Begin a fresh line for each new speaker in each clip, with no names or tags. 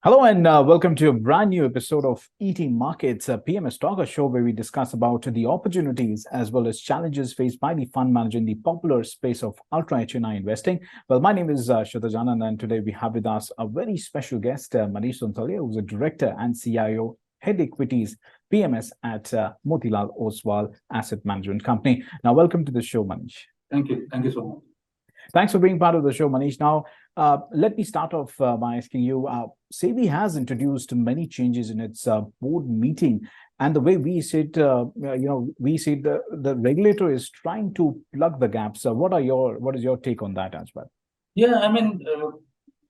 Hello and welcome to a brand new episode of Eating Markets, a PMS Talk, a show where we discuss about the opportunities as well as challenges faced by the fund manager in the popular space of ultra HNI investing. Well, my name is Shraddha Janan, and today we have with us a very special guest, Manish Sonthalia, who's a director and CIO, head equities PMS at Motilal Oswal Asset Management Company. Now, welcome to the show, Manish.
Thank you. Thank you so much.
Thanks for being part of the show, Manish. Now, let me start off by asking you, SEBI has introduced many changes in its board meeting, and the way we see it, we see the regulator is trying to plug the gaps. What is your take on that as well?
Yeah,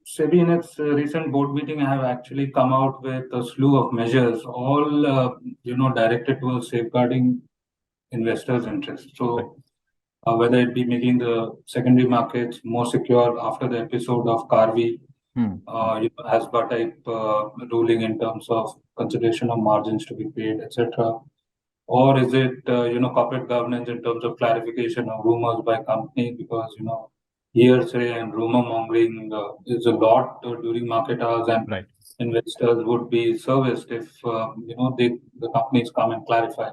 SEBI in its recent board meeting have actually come out with a slew of measures, all directed towards safeguarding investors' interests. So, whether it be making the secondary markets more secure after the episode of Carvey, ASBA type ruling in terms of consideration of margins to be paid, etc. Or is it corporate governance in terms of clarification of rumors by companies, because hearsay and rumor mongering is a lot during market hours, and investors would be serviced if the companies come and clarify,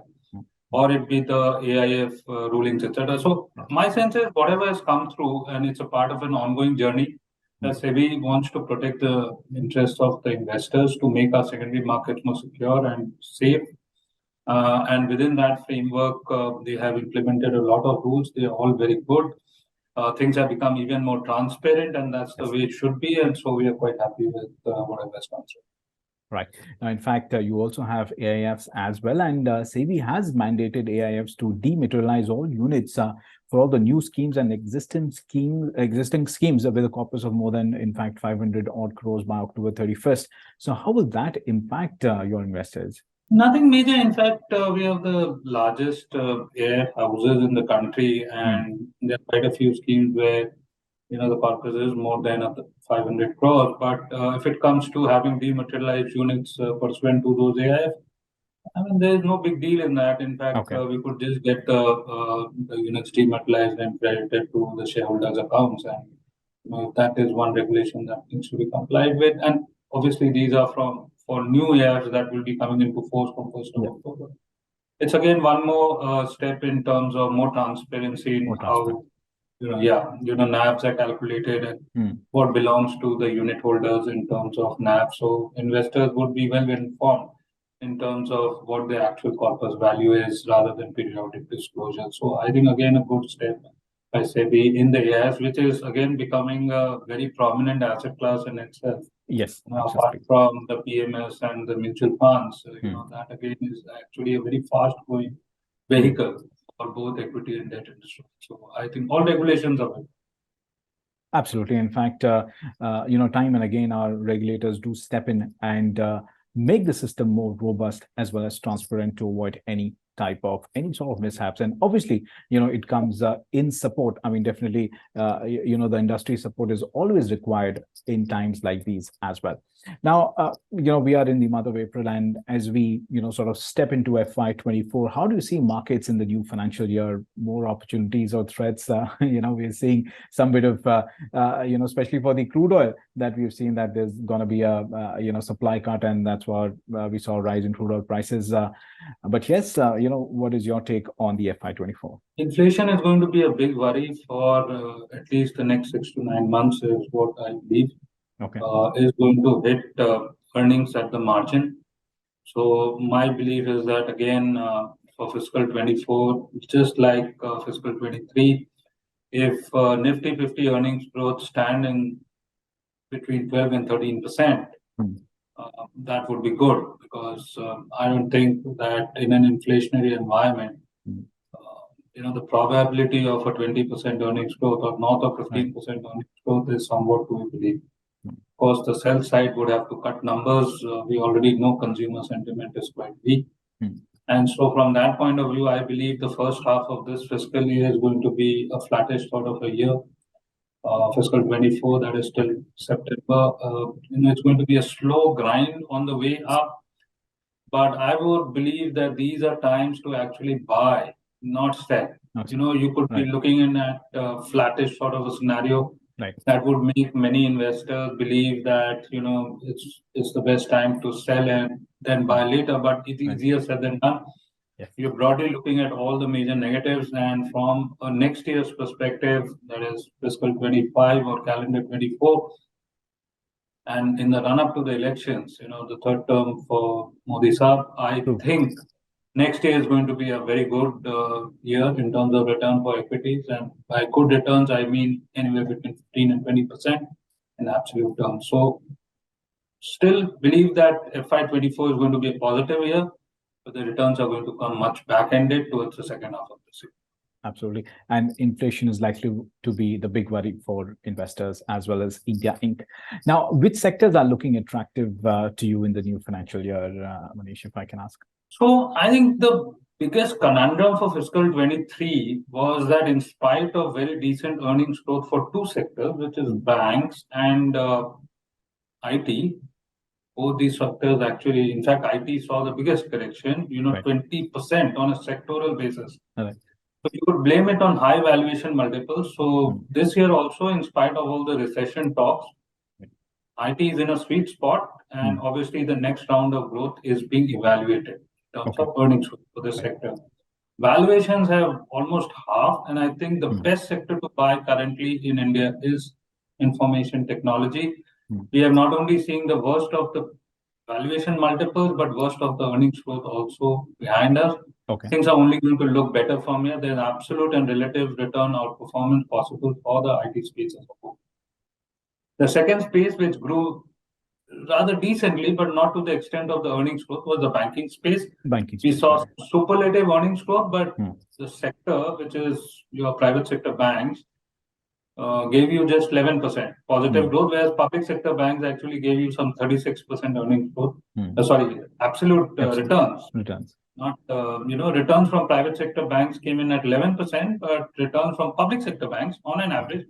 or it be the AIF rulings, etc. So my sense is whatever has come through, and it's a part of an ongoing journey, that SEBI wants to protect the interests of the investors to make our secondary markets more secure and safe. And within that framework, they have implemented a lot of rules. They are all very good. Things have become even more transparent, and that's the way it should be. And so we are quite happy with whatever has come through.
Right. Now, in fact, you also have AIFs as well, and SEBI has mandated AIFs to dematerialize all units for all the new schemes and existing schemes with a corpus of more than, in fact, 500 odd crores by October 31st. So how will that impact your investors?
Nothing major. In fact, we have the largest AIF houses in the country, and there are quite a few schemes where the corpus is more than 500 crores. But if it comes to having dematerialized units pursuant to those AIF, there is no big deal in that. In fact, we could just get the units dematerialized and credited to the shareholders' accounts. And that is one regulation that needs to be complied with. And obviously, these are for new AIFs that will be coming into force from 1st of October. It's again one more step in terms of more transparency in how NAVs are calculated and what belongs to the unit holders in terms of NAV. So investors would be well informed in terms of what the actual corpus value is, rather than periodic disclosure. So I think again a good step by SEBI in the AIF, which is again becoming a very prominent asset class in itself.
Yes.
Apart from the PMS and the mutual funds, that again is actually a very fast growing vehicle for both equity and debt instruments. So I think all regulations are good.
Absolutely. In fact, time and again, our regulators do step in and make the system more robust as well as transparent to avoid any sort of mishaps. And obviously, it comes in support. Definitely, the industry support is always required in times like these as well. Now, we are in the month of April, and as we, sort of step into FY24, how do you see markets in the new financial year? More opportunities or threats? We're seeing some bit of, especially for the crude oil, that we've seen that there's going to be a, supply cut, and that's why we saw a rise in crude oil prices. But yes, what is your take on the FY24?
Inflation is going to be a big worry for at least the next 6 to 9 months, is what I believe. Is going to hit earnings at the margin. So my belief is that again for fiscal 24, just like fiscal 23, if Nifty 50 earnings growth stand in between 12 and 13%, that would be good, because I don't think that in an inflationary environment, the probability of a 20% earnings growth or north of 15% earnings growth is somewhat to be believed. Of course, the sell side would have to cut numbers. We already know consumer sentiment is quite weak. And so from that point of view, I believe the first half of this fiscal year is going to be a flattish sort of a year. Fiscal 24, that is till September. It's going to be a slow grind on the way up. But I would believe that these are times to actually buy, not sell. You could be looking in at flattish sort of a scenario
Right.
That would make many investors believe that it's the best time to sell and then buy later. But it's
Right.
easier said than done.
Yeah.
You're broadly looking at all the major negatives, and from a next year's perspective, that is fiscal 25 or calendar 24, and in the run up to the elections, the third term for Modi Saab, I
True.
think next year is going to be a very good year in terms of return for equities. And by good returns, I mean anywhere between 15 and 20% in absolute terms. So, still believe that FY24 is going to be a positive year, but the returns are going to come much back ended towards the second half of this year.
Absolutely. And inflation is likely to be the big worry for investors as well as India Inc. Now, which sectors are looking attractive to you in the new financial year, Manish, if I can ask?
So I think the biggest conundrum for fiscal 23 was that in spite of very decent earnings growth for two sectors, which is banks and IT, both these sectors actually, in fact, IT saw the biggest correction,
Right.
20% on a sectoral basis.
Right.
So you could blame it on high valuation multiples. So this year also, in spite of all the recession talks, IT is in a sweet spot, and obviously the next round of growth is being evaluated in terms of earnings for this sector. Valuations have almost halved, and I think the best sector to buy currently in India is information technology. We have not only seen the worst of the valuation multiples, but worst of the earnings growth also behind us. Things are only going to look better from here. There's absolute and relative return outperformance possible for the IT space as a whole. The second space, which grew rather decently, but not to the extent of the earnings growth, was the banking space. We saw superlative earnings growth, but the sector, which is your private sector banks, gave you just 11% positive growth, whereas public sector banks actually gave you some 36% earnings growth. Absolute returns. Not, returns from private sector banks came in at 11%, but returns from public sector banks, on an average,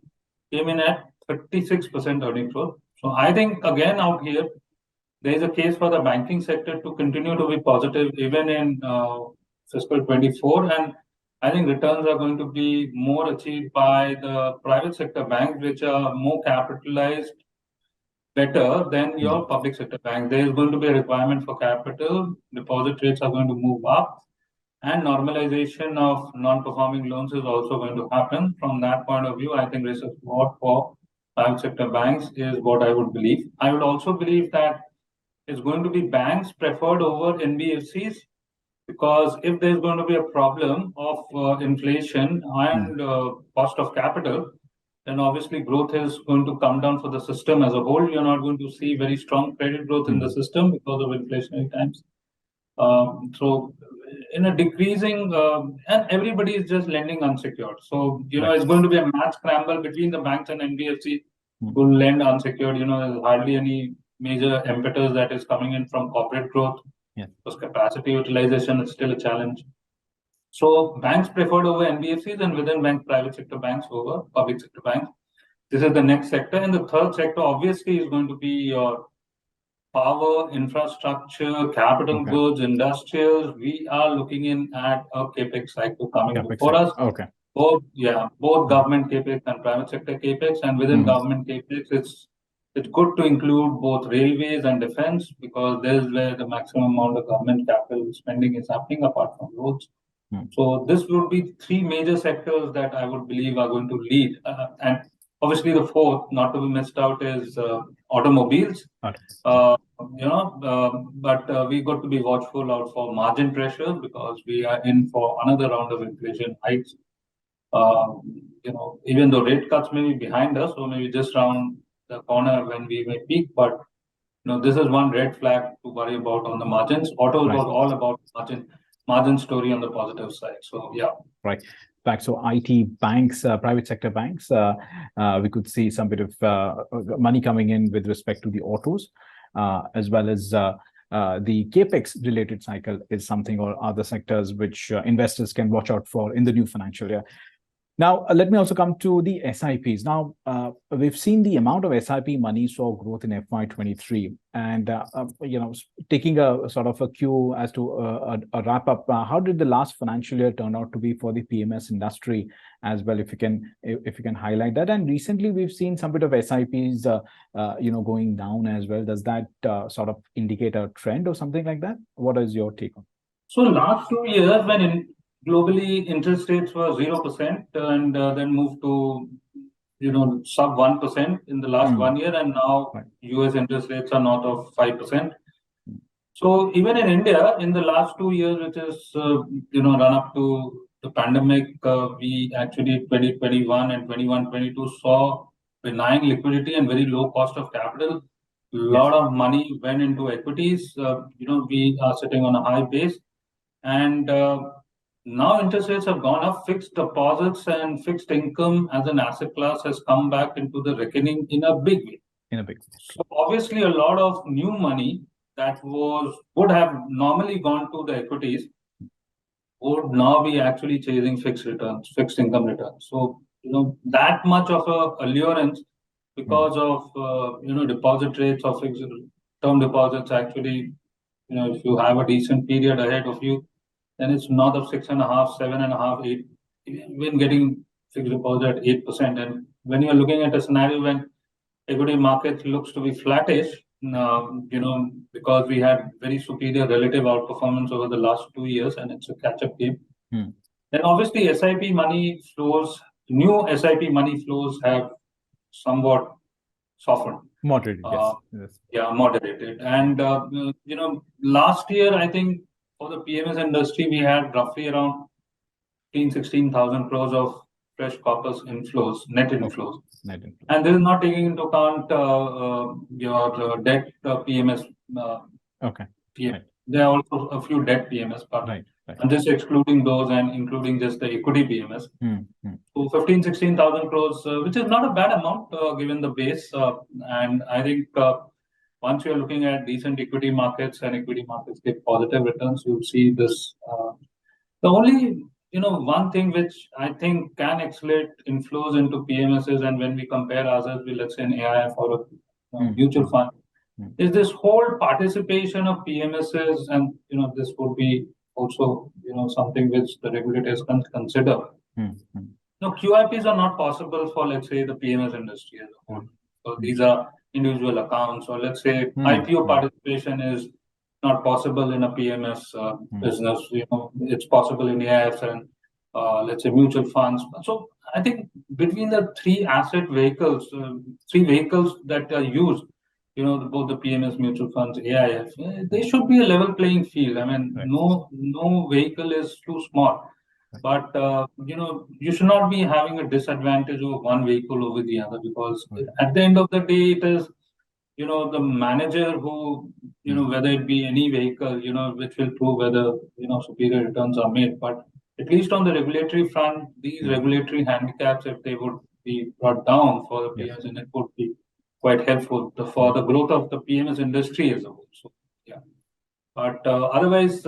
came in at 36% earnings growth. So I think, again, out here, there is a case for the banking sector to continue to be positive even in fiscal 24. And I think returns are going to be more achieved by the private sector banks, which are more capitalized better than your public sector banks. There is going to be a requirement for capital. Deposit rates are going to move up, and normalization of non-performing loans is also going to happen. From that point of view, I think risk reward for private sector banks is what I would believe. I would also believe that it's going to be banks preferred over NBFCs, because if there's going to be a problem of inflation and cost of capital, then obviously growth is going to come down for the system as a whole. You're not going to see very strong credit growth in the system because of inflationary times. So in a decreasing, and everybody is just lending unsecured. So, it's going to be a match scramble between the banks and NBFC who lend unsecured. There's hardly any major impetus that is coming in from corporate growth. Because capacity utilization is still a challenge. So banks preferred over NBFCs, and within bank, private sector banks over public sector banks. This is the next sector. And the third sector obviously is going to be your power, infrastructure, capital goods, industrials. We are looking in at a capex cycle coming before us. Both government capex and private sector capex. And within government capex, it's good to include both railways and defense, because there's where the maximum amount of government capital spending is happening apart from roads. So this would be three major sectors that I would believe are going to lead. And obviously the fourth, not to be missed out, is automobiles. But we got to be watchful out for margin pressure, because we are in for another round of inflation hikes. Even though rate cuts may be behind us, or maybe just around the corner when we may peak, but this is one red flag to worry about on the margins. Auto was all about margin story on the positive side. So
right. Back. So IT banks, private sector banks, we could see some bit of money coming in with respect to the autos, as well as the capex related cycle is something, or other sectors which investors can watch out for in the new financial year. Now, let me also come to the SIPs. Now, we've seen the amount of SIP money saw growth in FY23, and taking a sort of a cue as to a wrap up. How did the last financial year turn out to be for the PMS industry as well? If you can highlight that. And recently, we've seen some bit of SIPs, going down as well. Does that sort of indicate a trend or something like that? What is your take on?
So last 2 years, when globally interest rates were 0% and then moved to sub 1% in the last 1 year, and now
Right.
US interest rates are north of 5%. So even in India, in the last 2 years, which is run up to the pandemic, we actually 2021 and 21-22 saw benign liquidity and very low cost of capital. A lot of money went into equities. We are sitting on a high base, and now interest rates have gone up. Fixed deposits and fixed income as an asset class has come back into the reckoning in a big way. So obviously, a lot of new money that would have normally gone to the equities would now be actually chasing fixed income returns. So that much of a allurance because of deposit rates of fixed term deposits. Actually, if you have a decent period ahead of you, then it's north of 6.5, 7.5, 8. Even getting fixed deposit at 8%, and when you're looking at a scenario when equity market looks to be flattish, because we had very superior relative outperformance over the last 2 years, and it's a catch-up game. Then obviously SIP money flows, new SIP money flows have somewhat softened.
Moderated, yes.
Yeah, moderated. And last year, I think for the PMS industry, we had roughly around 16,000 crores of fresh corpus inflows, net inflows. And this is not taking into account your debt PMS. There are also a few debt PMS, but I'm just excluding those and including just the equity PMS. So 16,000 crores, which is not a bad amount given the base. And I think once you're looking at decent equity markets and equity markets get positive returns, you'll see this. The only one thing which I think can accelerate inflows into PMSs, and when we compare ourselves with, let's say, an AIF or a mutual fund, is this whole participation of PMSs, and this would be also something which the regulators can consider. No, QIPs are not possible for, let's say, the PMS industry as a whole. So these are individual accounts, or let's say IPO participation is not possible in a PMS business. It's possible in AIFs and let's say mutual funds. So I think between the three vehicles that are used, both the PMS, mutual funds, AIF, they should be a level playing field. I mean, no vehicle is too small. But you should not be having a disadvantage of one vehicle over the other, because at the end of the day, it is the manager who whether it be any vehicle which will prove whether superior returns are made. But at least on the regulatory front, these regulatory handicaps, if they would be brought down for the PMS, and it would be quite helpful for the growth of the PMS industry as a whole. So yeah. But otherwise,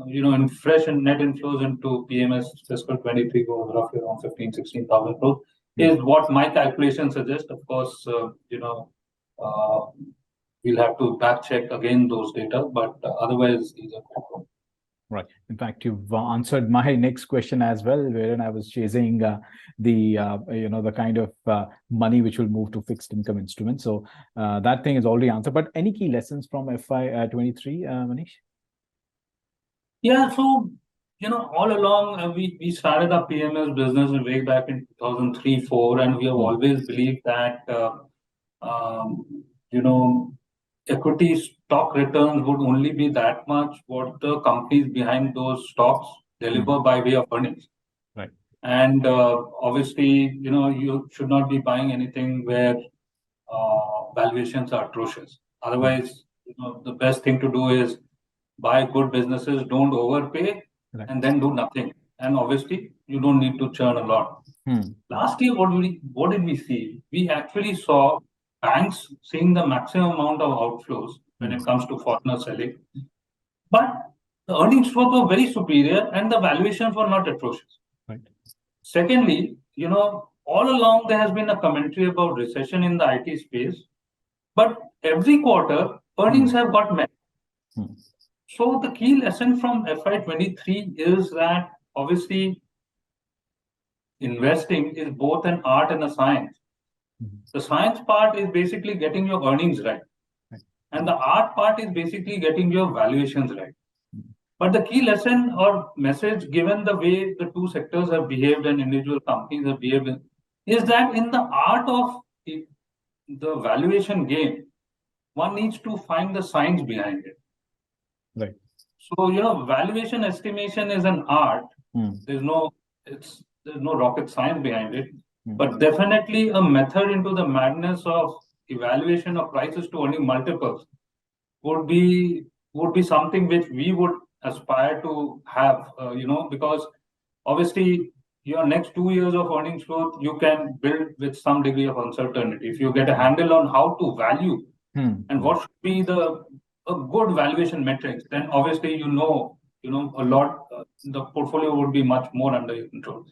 in fresh and net inflows into PMS fiscal 23 goes roughly around 16,000 crores is what my calculation suggests. Of course, we'll have to back check again those data, but otherwise these are quite.
Right. In fact, you've answered my next question as well, wherein I was chasing the kind of money which will move to fixed income instruments. So that thing is already answered. But any key lessons from FY23, Manish?
Yeah. So all along we started our PMS business way back in 2003-4, and we have always believed that equity stock returns would only be that much what the companies behind those stocks deliver by way of earnings.
Right.
And obviously, you should not be buying anything where valuations are atrocious. Otherwise, the best thing to do is buy good businesses, don't overpay, and then do nothing. And obviously, you don't need to churn a lot. Last year, what did we see? We actually saw banks seeing the maximum amount of outflows when it comes to foreigner selling. But the earnings growth were very superior and the valuations were not atrocious.
Right.
Secondly, all along there has been a commentary about recession in the IT space, but every quarter earnings have got met. So the key lesson from FY23 is that obviously investing is both an art and a science. The science part is basically getting your earnings right. And the art part is basically getting your valuations right. But the key lesson or message, given the way the two sectors have behaved and individual companies have behaved, is that in the art of the valuation game, one needs to find the science behind it.
Right.
So, valuation estimation is an art. There's no rocket science behind it, but definitely a method into the madness of evaluation of prices to earning multiples would be something which we would aspire to have, because obviously your next 2 years of earnings growth you can build with some degree of uncertainty. If you get a handle on how to value and what should be a good valuation metrics, then obviously a lot, the portfolio would be much more under your control.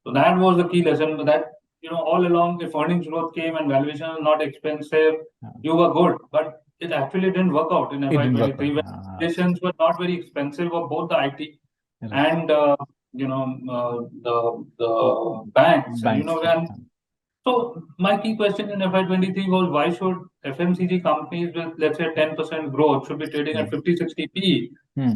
So that was the key lesson. That all along, if earnings growth came and valuation was not expensive, you were good. But it actually didn't work out in FY23 when valuations were not very expensive for both the IT and the banks. So my key question in FY23 was, why should FMCG companies with, let's say, 10% growth should be trading at 50-60 PE,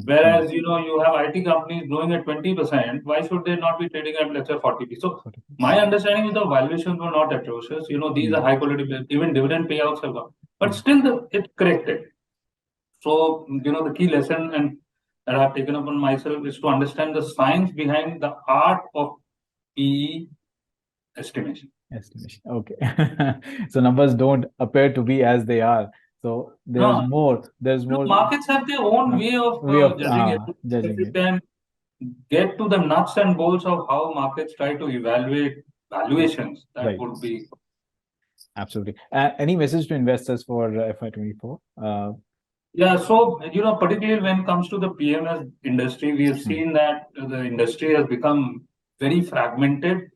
whereas you have IT companies growing at 20%. Why should they not be trading at, let's say, 40 PE? So my understanding is the valuations were not atrocious. These are high quality, even dividend payouts have gone, but still it corrected. So the key lesson and that I've taken upon myself is to understand the science behind the art of PE estimation.
Okay. So numbers don't appear to be as they are. So there's more.
Markets have their own way of judging it. If you can get to the nuts and bolts of how markets try to evaluate valuations, that would be.
Absolutely. Any message to investors for FY24?
Yeah, so particularly when it comes to the PMS industry, we have seen that the industry has become very fragmented.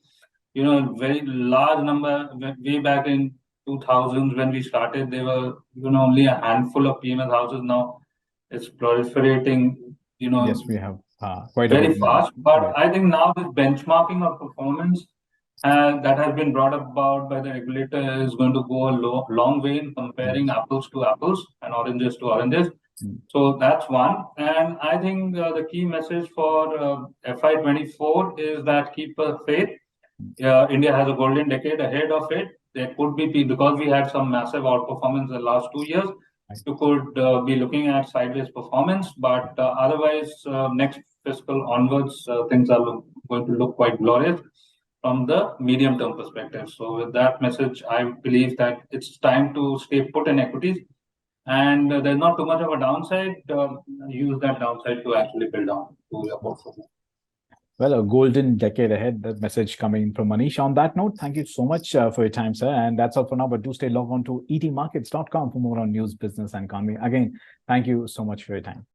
Very large number. Way back in 2000s when we started, there were only a handful of PMS houses. Now it's proliferating.
Yes, we have quite
very fast. But I think now this benchmarking of performance that has been brought about by the regulator is going to go a long way in comparing apples to apples and oranges to oranges. So that's one. And I think the key message for FY24 is that keep faith. India has a golden decade ahead of it. There could be, because we had some massive outperformance the last 2 years, you could be looking at sideways performance, but otherwise next fiscal onwards, things are going to look quite glorious from the medium term perspective. So with that message, I believe that it's time to stay put in equities, and there's not too much of a downside. Use that downside to actually build on to your portfolio.
Well, a golden decade ahead, that message coming from Manish. On that note, thank you so much for your time, sir. And that's all for now, but do stay logged on to etmarkets.com for more on news, business, and economy. Again, thank you so much for your time.